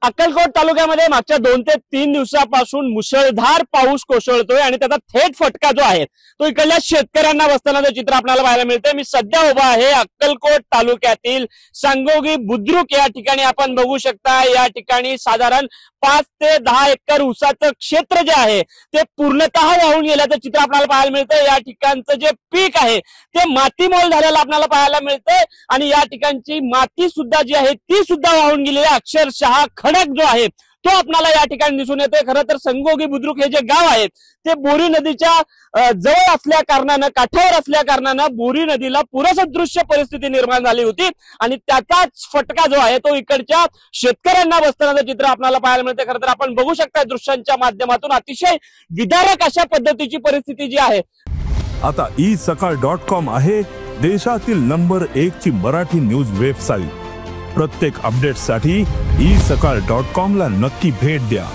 अक्कलकोट तालुक्यामध्ये मागच्या 2 ते 3 दिवसापासून मुसळधार पाऊस कोसळतोय आणि त्याचा थेट फटका जो आहे तो इकडल्या शेतकऱ्यांना बसतानाचं चित्र आपल्याला पाहायला मिळतंय। मी सध्या उभा आहे अक्कलकोट तालुक्यातील सांगोगी बुद्रुक या ठिकाणी। आपण बघू शकता या ठिकाणी साधारण 5 ते 10 एकर ऊसाचं क्षेत्र जे आहे ते पूर्णतः वाहून गेल्याचं चित्र आपल्याला पाहायला मिळतंय। या ठिकाणचं जे पीक आहे ते मातीमोल झालेलं आपल्याला पाहायला मिळतंय आणि या ठिकाणची माती सुद्धा जी आहे ती सुद्धा वाहून गेलेली आहे। अक्षरशः खडक जो आहे तो आपल्याला या ठिकाणी दिसून येतोय। खरं तर संगोगी बुद्रुक हे जे गाव आहे ते बोरी नदीच्या जवळ असल्या कारणानं, काठावर असल्या कारणानं बोरी नदीला पूरसदृश्य परिस्थिती निर्माण झाली होती आणि त्याचाच फटका जो आहे तो इकडच्या शेतकऱ्यांना बसतानाचं चित्र आपल्याला पाहायला मिळते। खरं तर आपण बघू शकता दृश्यांच्या माध्यमातून अतिशय विदारक अशा पद्धतीची परिस्थिती जी आहे। आता isakal.com आहे देशातील नंबर 1 ची मराठी न्यूज वेबसाईट। प्रत्येक अपडेटसाठी isakal.com ला नक्की भेट द्या।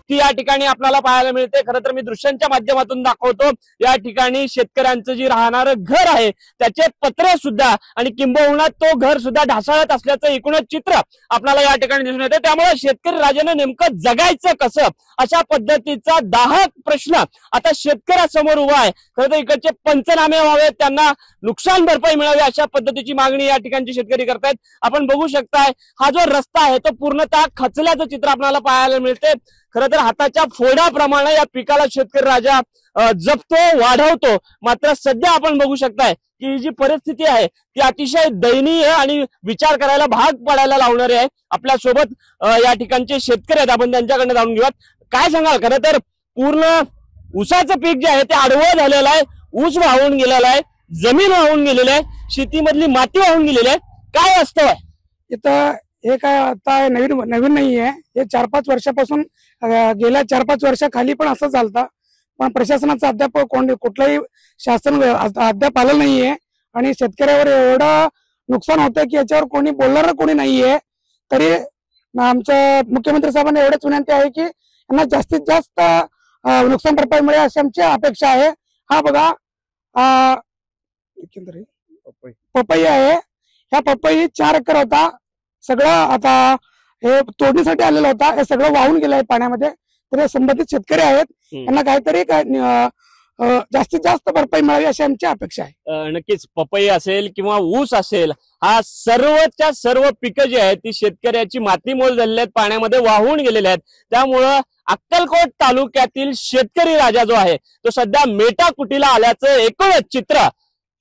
ती या ठिकाणी आपल्याला पाहायला मिळते। खरं तर मी दृश्यांच्या माध्यमातून दाखवतो या ठिकाणी शेतकऱ्यांचं जे राहणारं घर आहे त्याचे पत्रे सुद्धा आणि किंबहुना तो घर सुद्धा ढासळत असल्याचं एकूणच चित्र आपल्याला या ठिकाणी दिसून येते। त्यामुळे शेतकरी राजाने नेमकं जगायचं कसं अशा पद्धतीचा दाहक प्रश्न आता शेतकऱ्यासमोर उभा आहे। खरं तर इकडचे पंचनामे व्हावे, त्यांना नुकसान भरपाई मिळावी अशा पद्धतीची मागणी या ठिकाणचे शेतकरी करतायत। आपण बघू शकताय हा जो रस्ता आहे तो पूर्णतः खचल्याचं चित्र आपल्याला पाहायला मिळते। खरं तर हाताच्या फोडाप्रमाणे या पिकाला शेतकरी राजा जपतो, वाढवतो। मात्र सध्या आपण बघू शकताय की ही जी परिस्थिती आहे ती अतिशय दयनीय आणि विचार करायला भाग पडायला लावणारी आहे। आपल्या सोबत या ठिकाणचे शेतकरी आहेत, आपण त्यांच्याकडे जाणून घेऊयात। काय सांगाल? खरं तर पूर्ण ऊसाचं पीक जे आहे ते आडवं झालेलं आहे, ऊस वाहून गेलेला आहे, जमीन वाहून गेलेली आहे, शेतीमधली माती वाहून गेलेली आहे। काय वास्तव आहे इथं? हे काय आता नवीन नाही आहे, हे 4-5 वर्षापासून गेल्या 4-5 वर्षाखाली पण असं चालतं। पण प्रशासनाचा अद्याप कुठलंही शासन अद्याप आलं नाहीये आणि शेतकऱ्यावर एवढं नुकसान होतं की याच्यावर कोणी बोलणार कोणी नाहीये। तरी आमच्या मुख्यमंत्री साहेबांना एवढंच विनंती आहे की यांना जास्तीत जास्त नुकसान भरपाई मिळेल अशी आमची अपेक्षा आहे। हा बघा पपई आहे, ह्या पपई 4 एकर होता, सगळं आता हे तोडणीसाठी आलेलं होता, हे सगळं वाहून गेलं आहे पाण्यामध्ये। तर संबंधित शेतकरी आहेत, त्यांना काहीतरी जास्तीत जास्त भरपाई मिळावी अशी आमची अपेक्षा आहे। नक्कीच पपई असेल किंवा ऊस असेल, हा सर्वच्या सर्व पिकं जी आहेत ती शेतकऱ्याची मातीमोल झालेली आहेत, पाण्यामध्ये वाहून गेलेले आहेत। त्यामुळं अक्कलकोट तालुक्यातील शेतकरी राजा जो आहे तो सध्या मेटाकुटीला आल्याचं एकूणच चित्र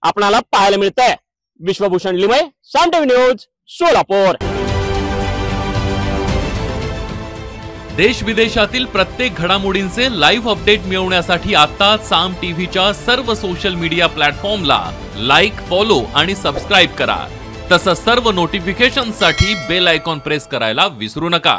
आपल्याला पाहायला मिळतंय। विश्वभूषण लिमये, साम टीव्ही न्यूज, सोलापूर। देश विदेशातील प्रत्येक घडामोडींचे लाईव्ह अपडेट मिळवण्यासाठी आता साम टीव्हीच्या सर्व सोशल मीडिया प्लॅटफॉर्मला लाईक, फॉलो आणि सबस्क्राईब करा। तसंच सर्व नोटिफिकेशनसाठी बेल आयकॉन प्रेस करायला विसरू नका।